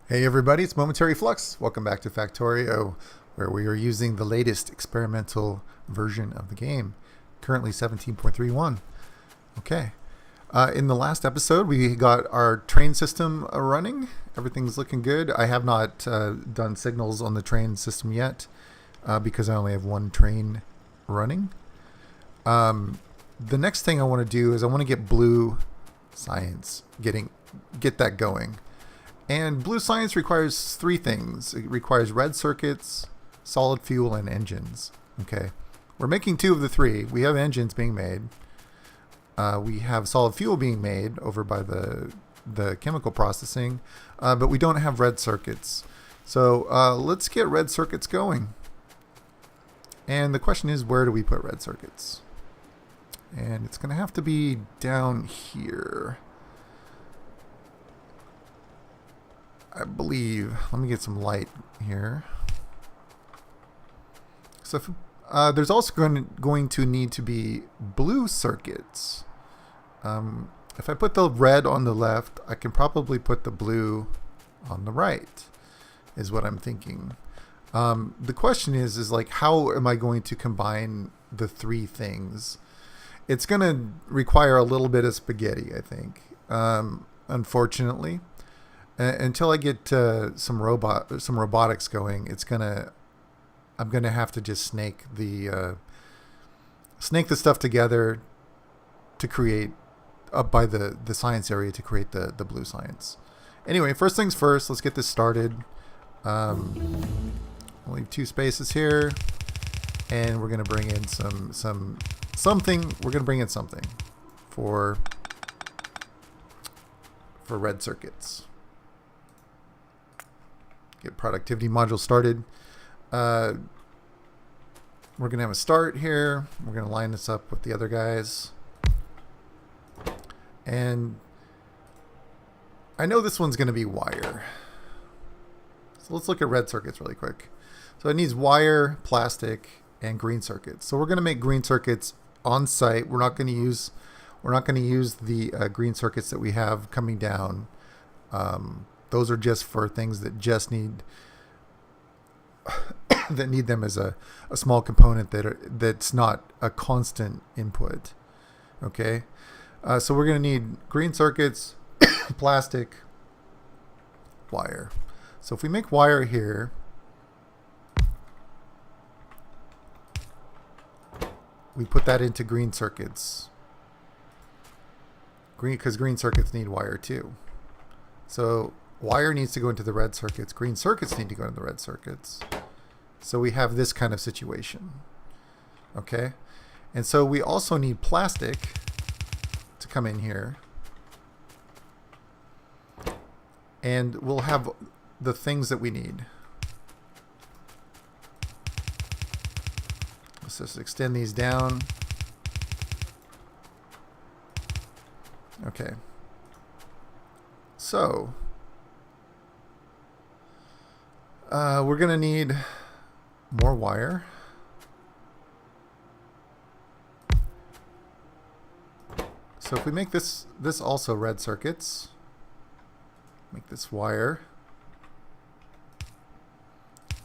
Hey everybody, it's Momentary Flux. Welcome back to Factorio, where we are using the latest experimental version of the game, currently 17.31. Okay. In the last episode, we got our train system running. Everything's looking good. I have not done signals on the train system yet because I only have one train running. The next thing I want to do is I want to get blue science, get that going. And blue science requires three things. It requires red circuits, solid fuel, and engines. Okay, we're making two of the three. We have engines being made. We have solid fuel being made over by the chemical processing, but we don't have red circuits. So let's get red circuits going. And the question is, where do we put red circuits? And it's going to have to be down here, I believe. Let me get some light here. So there's also going to need to be blue circuits. If I put the red on the left, I can probably put the blue on the right, is what I'm thinking. The question is like, how am I going to combine the three things? It's going to require a little bit of spaghetti, I think, unfortunately. Until I get some robotics going, I'm gonna have to just snake the stuff together to create up by the science area to create the blue science. Anyway, first things first, let's get this started. We'll leave two spaces here, and we're gonna bring in something. We're gonna bring in something for red circuits. Get productivity module started. We're going to have a start here. We're going to line this up with the other guys. And I know this one's going to be wire. So let's look at red circuits really quick. So it needs wire, plastic, and green circuits. So we're going to make green circuits on site. We're not going to use the green circuits that we have coming down. Those are just for things that just need them as a small component that's not a constant input. Okay, so we're going to need green circuits, plastic, wire. So if we make wire here, we put that into green circuits. Because green circuits need wire too. So wire needs to go into the red circuits. Green circuits need to go into the red circuits. So we have this kind of situation. Okay? And so we also need plastic to come in here. And we'll have the things that we need. Let's just extend these down. Okay. So we're going to need more wire. So if we make this also red circuits, make this wire,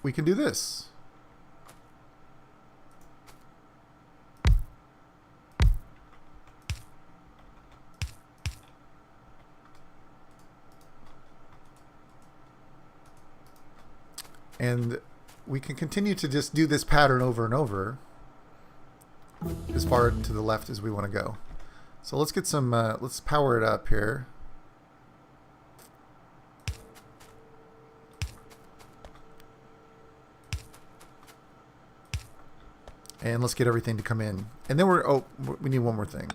we can do this. And we can continue to just do this pattern over and over as far to the left as we want to go. So let's get some, let's power it up here. And let's get everything to come in. And then we need one more thing.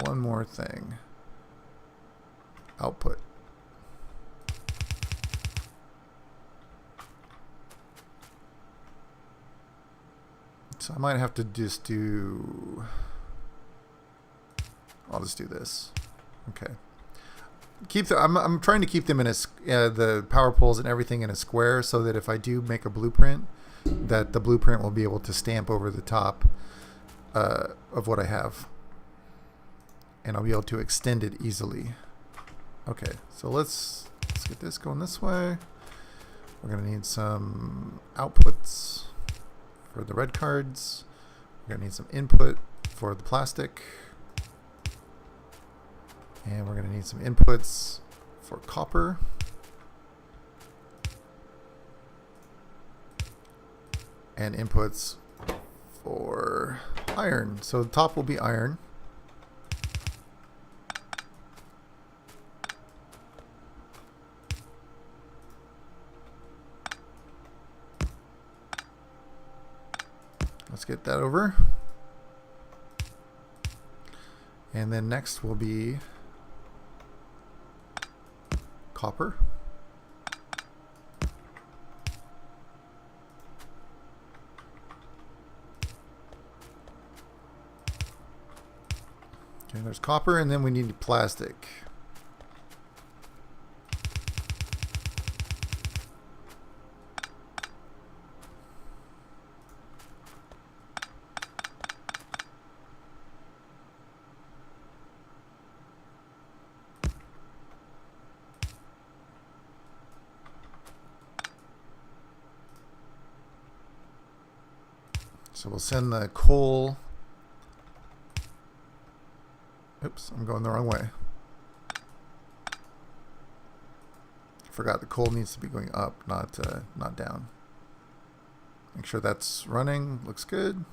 One more thing. Output. So I might have to just do... I'll just do this. Okay. I'm trying to keep them in the power poles and everything in a square, so that if I do make a blueprint, that the blueprint will be able to stamp over the top of what I have, and I'll be able to extend it easily. Okay, so let's Let's get this going this way. We're going to need some outputs for the red cards. We're going to need some input for the plastic. And we're going to need some inputs for copper. And inputs for iron. So the top will be iron. Let's get that over. And then next will be copper. Okay, there's copper, and then we need plastic. So we'll send the coal. Oops, I'm going the wrong way. Forgot the coal needs to be going up, not down. Make sure that's running. Looks good.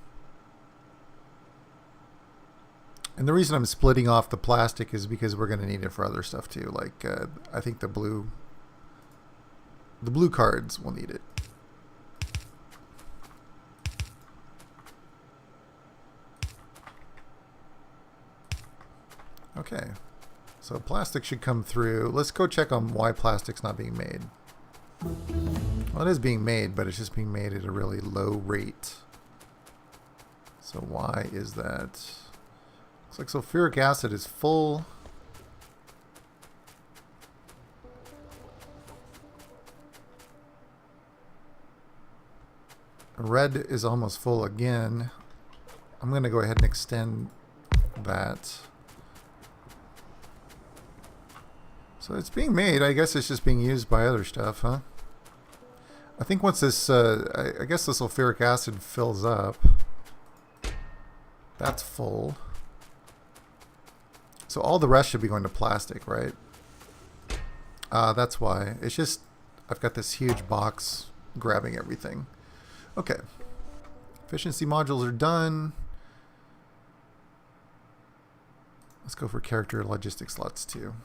And the reason I'm splitting off the plastic is because we're going to need it for other stuff too. Like I think the blue cards will need it. Okay, so plastic should come through. Let's go check on why plastic's not being made. Well, it is being made, but it's just being made at a really low rate. So why is that? Looks like sulfuric acid is full. Red is almost full again. I'm going to go ahead and extend that. So it's being made. I guess it's just being used by other stuff, huh? I think once this, I guess the sulfuric acid fills up. That's full. So all the rest should be going to plastic, right? That's why. It's just, I've got this huge box grabbing everything. Okay. Efficiency modules are done. Let's go for character logistics slots too.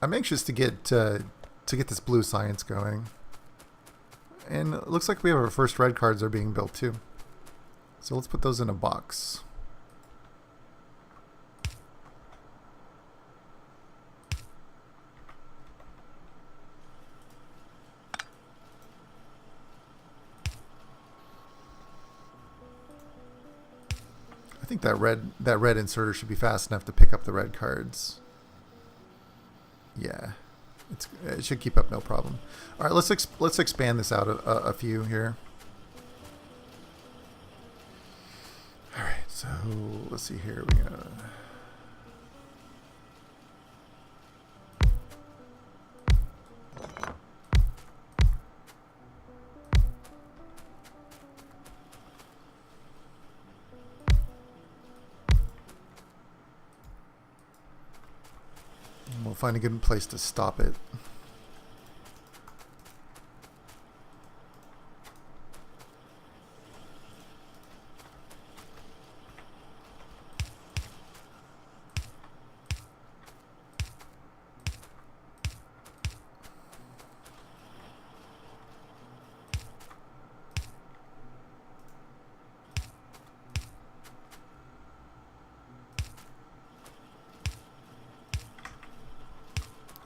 I'm anxious to get this blue science going. And it looks like we have our first red cards are being built too. So let's put those in a box. I think that red inserter should be fast enough to pick up the red cards. Yeah, it should keep up no problem. All right, let's expand this out a few here. All right, so let's see here. We got. We'll find a good place to stop it.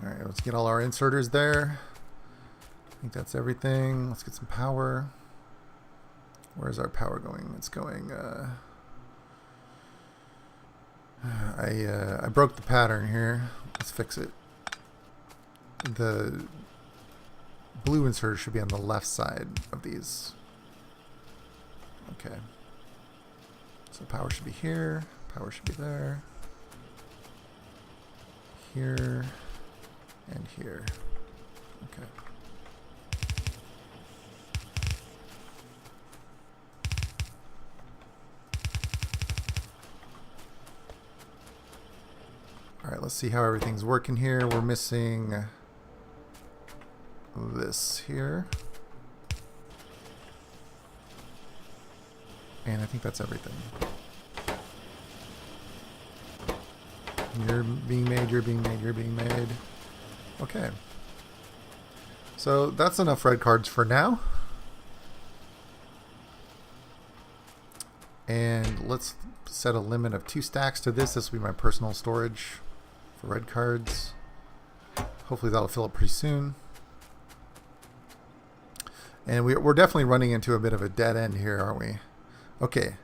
Alright, let's get all our inserters there. I think that's everything. Let's get some power. Where's our power going? It's going, I broke the pattern here. Let's fix it. The blue inserter should be on the left side of these. Okay. So power should be here. Power should be there. Here. And here. Okay. All right, let's see how everything's working here. We're missing this here. And I think that's everything. You're being made, you're being made, you're being made. Okay. So that's enough red cards for now. And let's set a limit of 2 stacks to this. This will be my personal storage for red cards. Hopefully that'll fill up pretty soon. And we're definitely running into a bit of a dead end here, aren't we? Okay.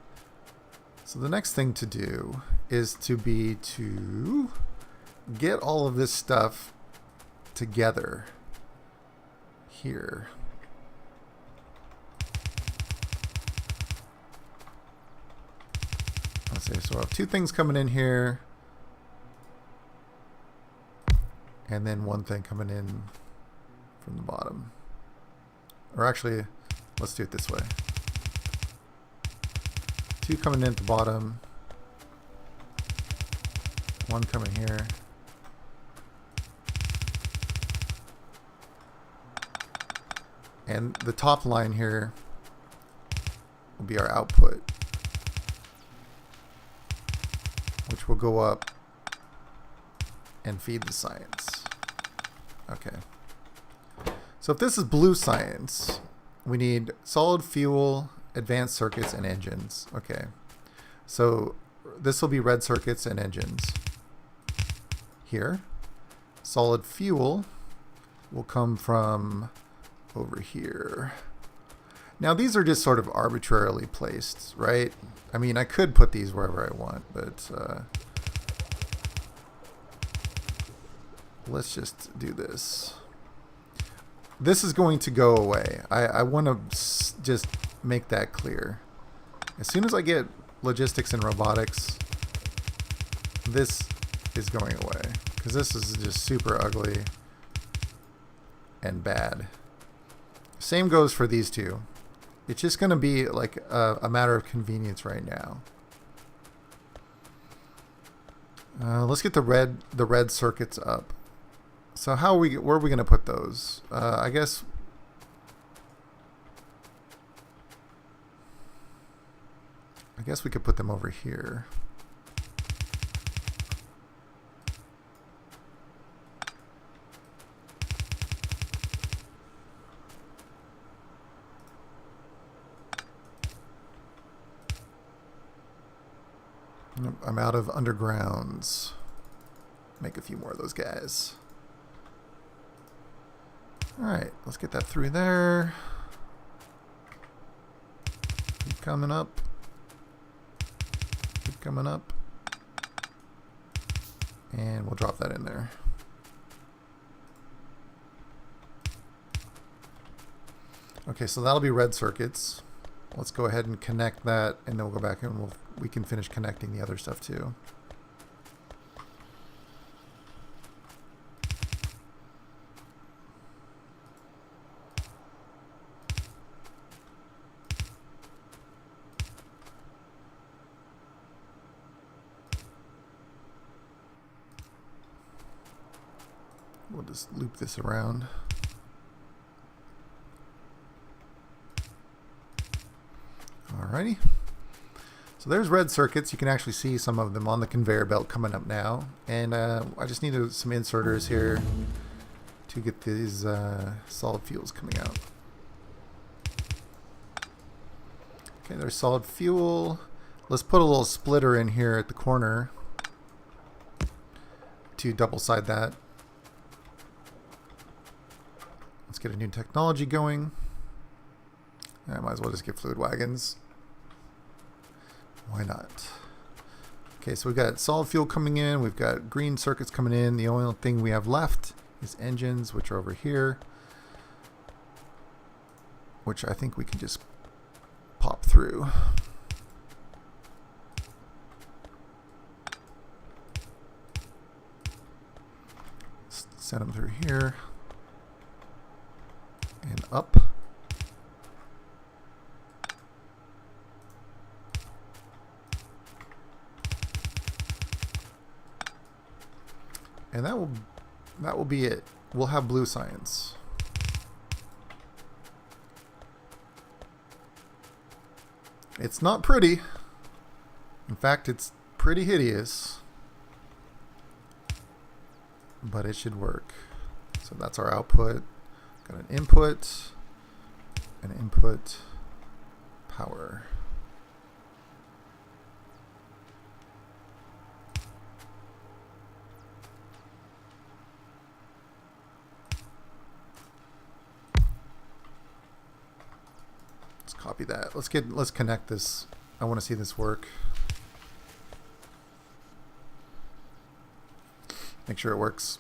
So the next thing to do is to get all of this stuff together here. Let's see, so I have 2 things coming in here, and then 1 thing coming in from the bottom. Or actually, let's do it this way. 2 coming in at the bottom, 1 coming here. And the top line here will be our output, which will go up and feed the science. Okay. So if this is blue science, we need solid fuel, advanced circuits, and engines. Okay. So this will be red circuits and engines. Here. Solid fuel will come from over here. Now these are just sort of arbitrarily placed, right? I mean, I could put these wherever I want, but let's just do this. This is going to go away. I want to just make that clear. As soon as I get logistics and robotics, this is going away, because this is just super ugly and bad. Same goes for these 2. It's just going to be like a matter of convenience right now. Let's get the red circuits up. So where are we going to put those? I guess we could put them over here. I'm out of undergrounds. Make a few more of those guys. Alright, let's get that through there. Keep coming up. Keep coming up. And we'll drop that in there. Okay, so that'll be red circuits. Let's go ahead and connect that, and then we'll go back and we can finish connecting the other stuff too. We'll just loop this around. Alrighty. So there's red circuits. You can actually see some of them on the conveyor belt coming up now. And I just need some inserters here to get these solid fuels coming out. Okay, there's solid fuel. Let's put a little splitter in here at the corner to double side that. Let's get a new technology going. I might as well just get fluid wagons. Why not? Okay, so we've got solid fuel coming in. We've got green circuits coming in. The only thing we have left is engines, which are over here, which I think we can just pop through. Send them through here. up. And that will be it. We'll have blue science. It's not pretty. In fact, it's pretty hideous. But it should work. So that's our output. Got an input power. Let's copy that. Let's connect this. I want to see this work. Make sure it works.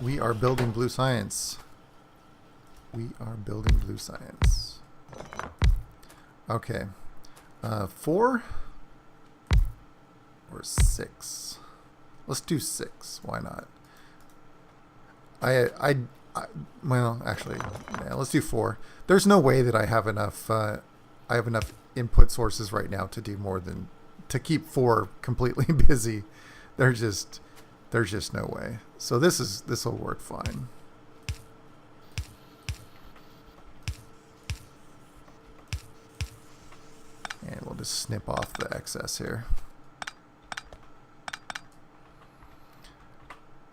We are building blue science. We are building blue science. Okay. 4 or 6? Let's do 6. Why not? Well, actually, yeah, let's do 4. There's no way that I have enough. I have enough input sources right now to do more than to keep 4 completely busy. There's just no way. So this will work fine. And we'll just snip off the excess here.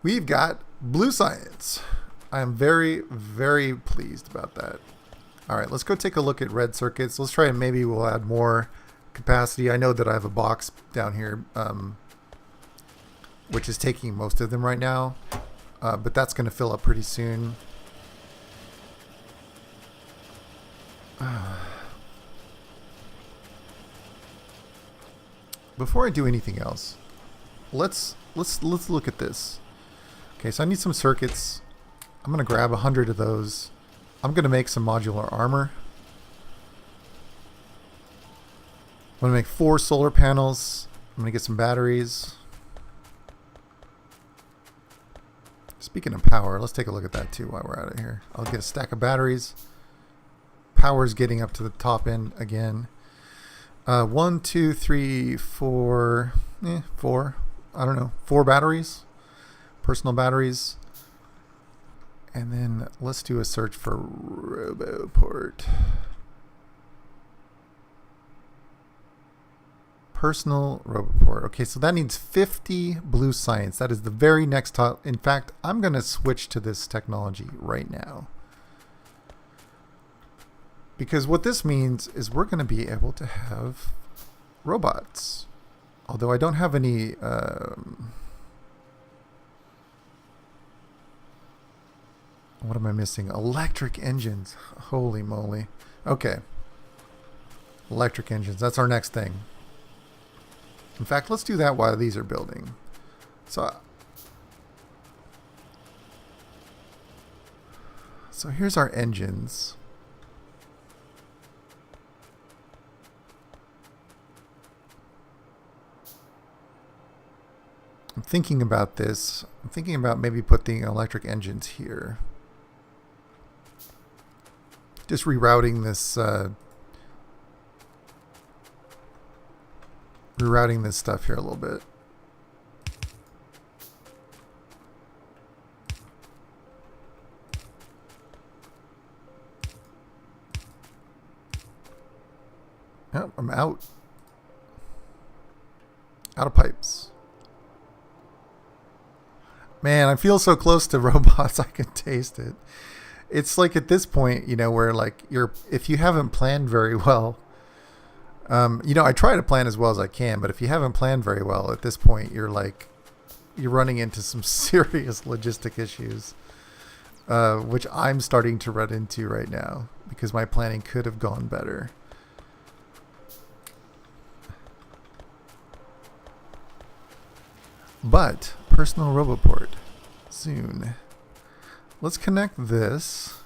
We've got blue science. I am very, very pleased about that. All right, let's go take a look at red circuits. Let's try and maybe we'll add more capacity. I know that I have a box down here, which is taking most of them right now, but that's going to fill up pretty soon. Before I do anything else, let's look at this. Okay, so I need some circuits. I'm going to grab 100 of those. I'm going to make some modular armor. I'm going to make 4 solar panels. I'm going to get some batteries. Speaking of power, let's take a look at that too while we're out of here. I'll get a stack of batteries. Power's getting up to the top end again. 1, 2, 3, 4. 4. I don't know. 4 batteries. Personal batteries. And then let's do a search for Roboport. Personal Roboport. Okay, so that needs 50 blue science. That is the very next top. In fact, I'm going to switch to this technology right now. Because what this means is we're going to be able to have robots. Although I don't have any... what am I missing? Electric engines. Holy moly. Okay. Electric engines. That's our next thing. In fact, let's do that while these are building. So here's our engines. I'm thinking about this. I'm thinking about maybe putting electric engines here. Just rerouting this stuff here a little bit. Yep, I'm out of pipes. Man, I feel so close to robots. I can taste it. It's like at this point, you know, where like if you haven't planned very well, you know, I try to plan as well as I can, but if you haven't planned very well at this point, you're running into some serious logistic issues, which I'm starting to run into right now because my planning could have gone better. But personal Roboport soon. Let's connect this.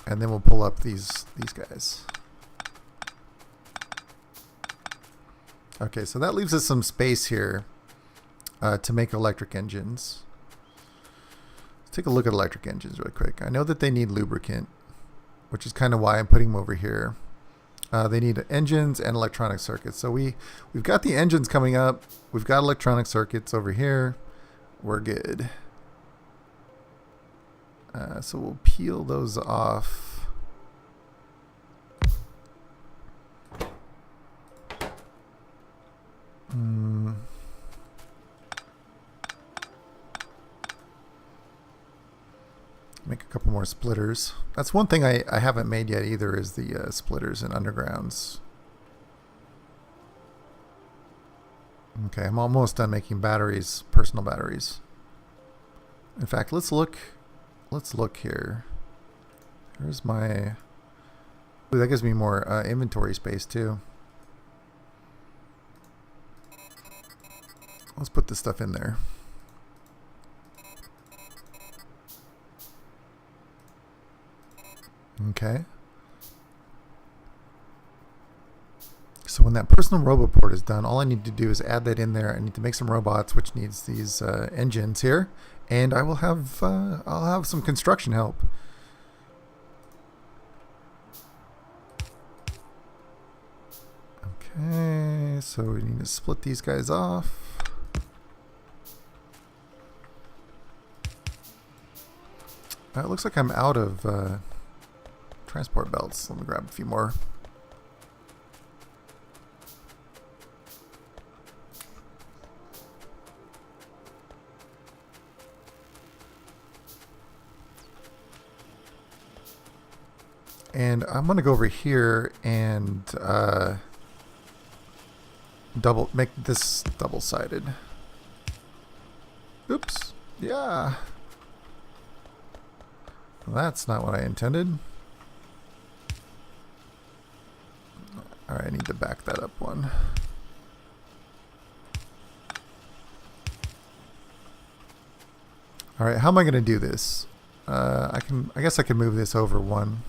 and then we'll pull up these guys. Okay, so that leaves us some space here to make electric engines. Let's take a look at electric engines real quick. I know that they need lubricant, which is kind of why I'm putting them over here. They need engines and electronic circuits. So we've got the engines coming up. We've got electronic circuits over here. We're good. So we'll peel those off. Make a couple more splitters. That's one thing I haven't made yet either, is the splitters and undergrounds. Okay, I'm almost done making batteries, personal batteries. In fact, let's look here. Here's my... Ooh, that gives me more inventory space too. Let's put this stuff in there. Okay. So when that personal robot port is done, all I need to do is add that in there. I need to make some robots, which needs these engines here, and I will have I'll have some construction help. Okay, so we need to split these guys off. It looks like I'm out of transport belts. Let me grab a few more. And I'm going to go over here and make this double-sided. Oops. Yeah. That's not what I intended. Alright, I need to back that up one. Alright, how am I going to do this? I guess I can move this over one.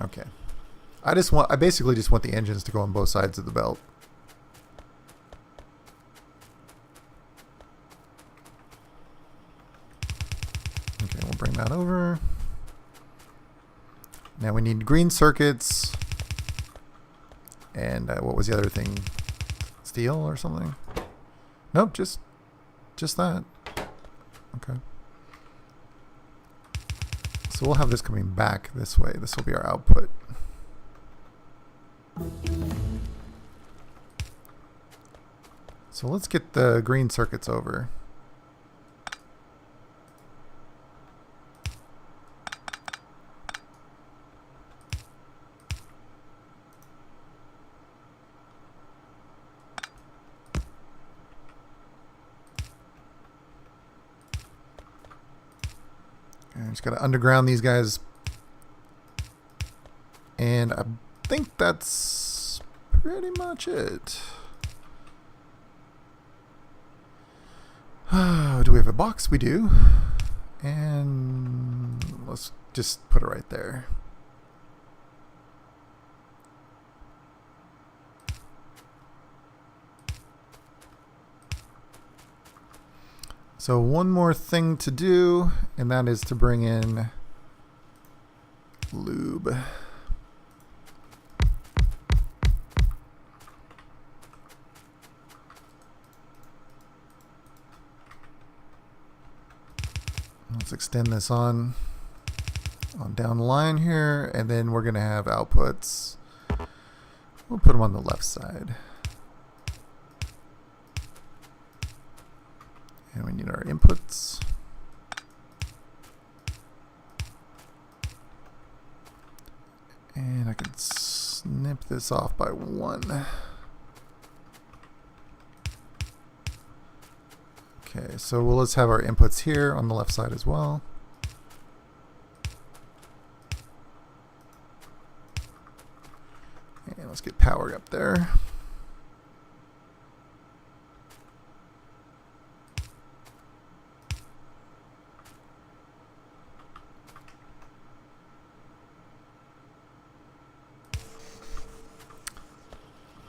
Okay. I basically just want the engines to go on both sides of the belt. Okay, we'll bring that over. Now we need green circuits. And what was the other thing? Steel or something? Nope, just that. Okay. So we'll have this coming back this way. This will be our output. So let's get the green circuits over. Just got to underground these guys. And I think that's pretty much it. Do we have a box? We do. And let's just put it right there. So one more thing to do, and that is to bring in lube. Let's extend this on down the line here, and then we're going to have outputs. We'll put them on the left side. And we need our inputs. And I can snip this off by one. Okay, so let's have our inputs here on the left side as well. And let's get power up there.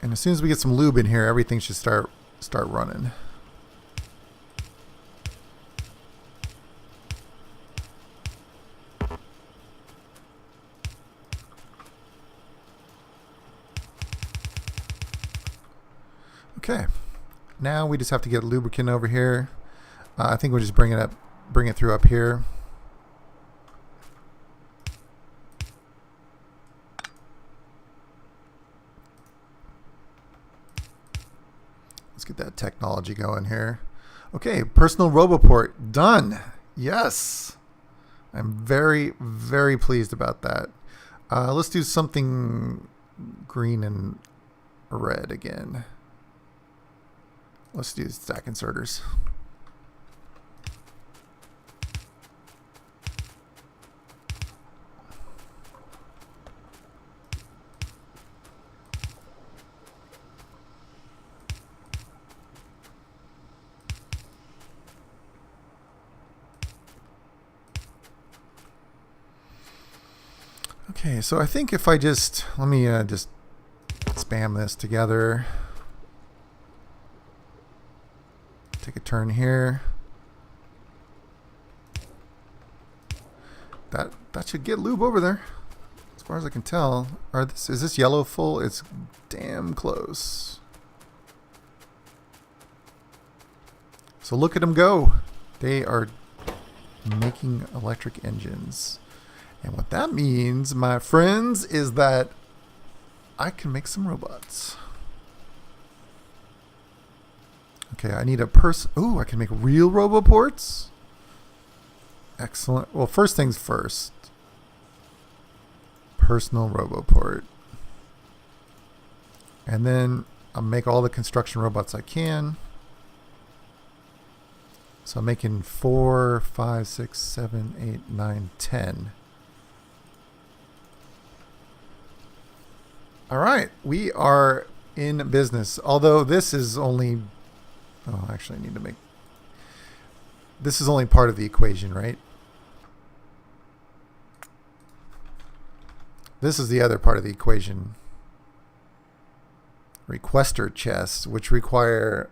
And as soon as we get some lube in here, everything should start running. Okay, now we just have to get lubricant over here. I think we'll just bring it through up here. Let's get that technology going here. Okay, personal roboport done. Yes, I'm very, very pleased about that. Let's do something green and red again. Let's do stack inserters. Okay, so I think if I just, let me just spam this together. Take a turn here. That should get lube over there, as far as I can tell. Is this yellow full? It's damn close. So look at them go. They are making electric engines. And what that means, my friends, is that I can make some robots. Okay, I need a Ooh, I can make real roboports. Excellent. Well, first things first. Personal roboport. And then I'll make all the construction robots I can. So I'm making 4, 5, 6, 7, 8, 9, 10. All right, we are in business. Although this is only, oh, actually I need to make, this is only part of the equation, right? This is the other part of the equation. Requester chests, which require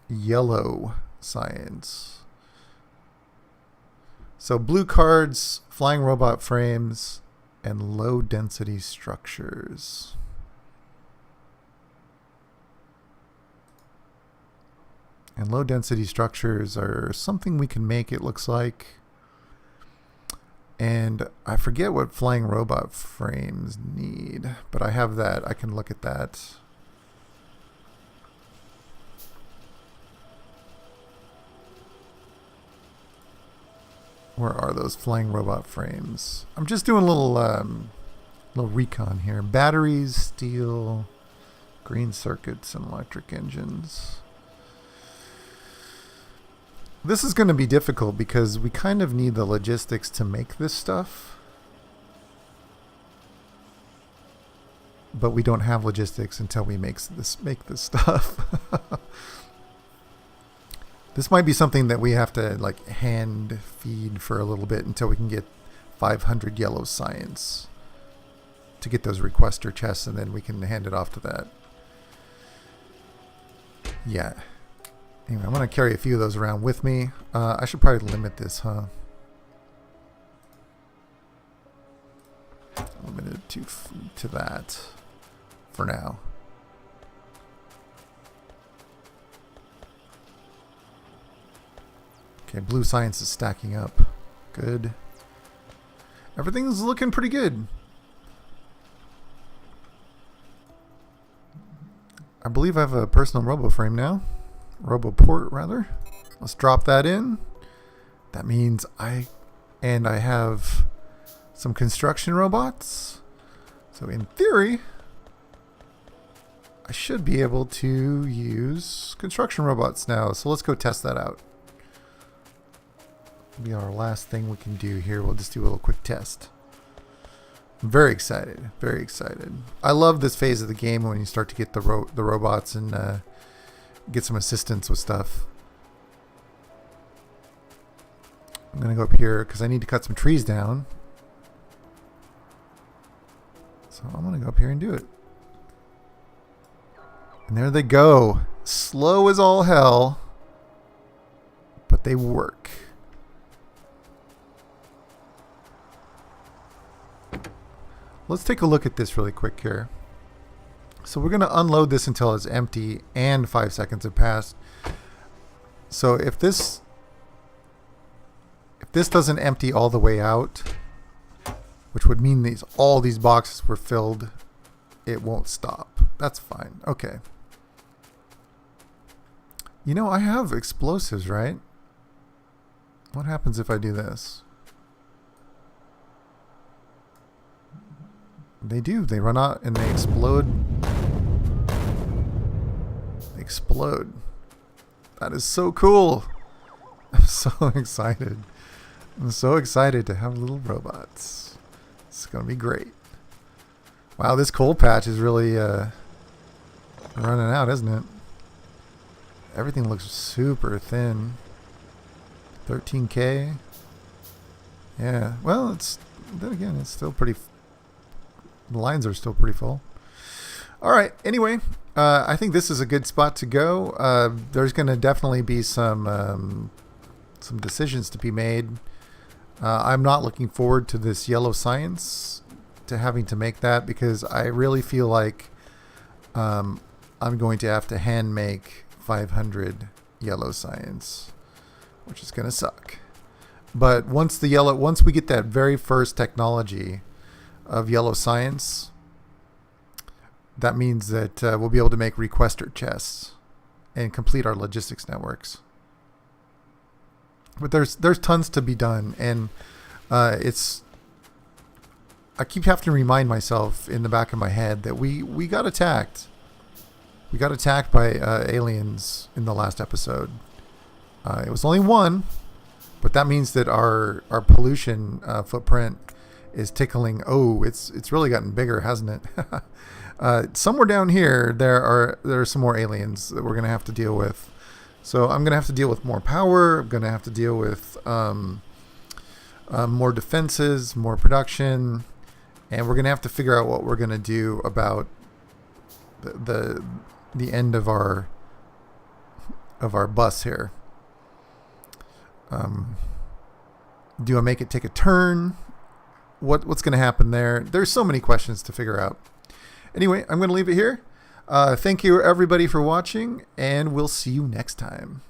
yellow science. So blue cards, flying robot frames, and low density structures. And low density structures are something we can make, it looks like. And I forget what flying robot frames need, but I have that. I can look at that. Where are those flying robot frames? I'm just doing a little recon here. Batteries, steel, green circuits, and electric engines. This is going to be difficult because we kind of need the logistics to make this stuff. But we don't have logistics until we make this stuff. This might be something that we have to like hand feed for a little bit until we can get 500 yellow science to get those requester chests, and then we can hand it off to that. Yeah. Anyway, I'm going to carry a few of those around with me. I should probably limit this, huh? Limit it to that for now. Okay, blue science is stacking up. Good. Everything's looking pretty good. I believe I have a personal robo frame now. Roboport, rather. Let's drop that in. That means I have some construction robots. So in theory, I should be able to use construction robots now. So let's go test that out. Be our last thing we can do here. We'll just do a little quick test. I'm very excited. Very excited. I love this phase of the game when you start to get the robots and get some assistance with stuff. I'm going to go up here because I need to cut some trees down. So I'm going to go up here and do it. And there they go. Slow as all hell, but they work. Let's take a look at this really quick here. So we're going to unload this until it's empty and 5 seconds have passed. So if this doesn't empty all the way out, which would mean all these boxes were filled, it won't stop. That's fine. Okay. You know, I have explosives, right? What happens if I do this? They do. They run out and they explode. They explode. That is so cool. I'm so excited. I'm so excited to have little robots. It's going to be great. Wow, this coal patch is really running out, isn't it? Everything looks super thin. 13K. Yeah, well, then again, it's still pretty... The lines are still pretty full. All right, anyway, I think this is a good spot to go. There's going to definitely be some decisions to be made. I'm not looking forward to this yellow science, to having to make that, because I really feel like I'm going to have to hand make 500 yellow science, which is going to suck. But once we get that very first technology of yellow science, that means that we'll be able to make requester chests and complete our logistics networks. But there's tons to be done, and I keep having to remind myself in the back of my head that we got attacked. We got attacked by aliens in the last episode. It was only one, but that means that our pollution footprint is tickling. Oh, it's really gotten bigger, hasn't it? Somewhere down here there are some more aliens that we're gonna have to deal with. So I'm gonna have to deal with more power. I'm gonna have to deal with more defenses, more production, and we're gonna have to figure out what we're gonna do about the end of our bus here. Do I make it take a turn? What's going to happen there? There's so many questions to figure out. Anyway, I'm going to leave it here. Thank you everybody for watching, and we'll see you next time.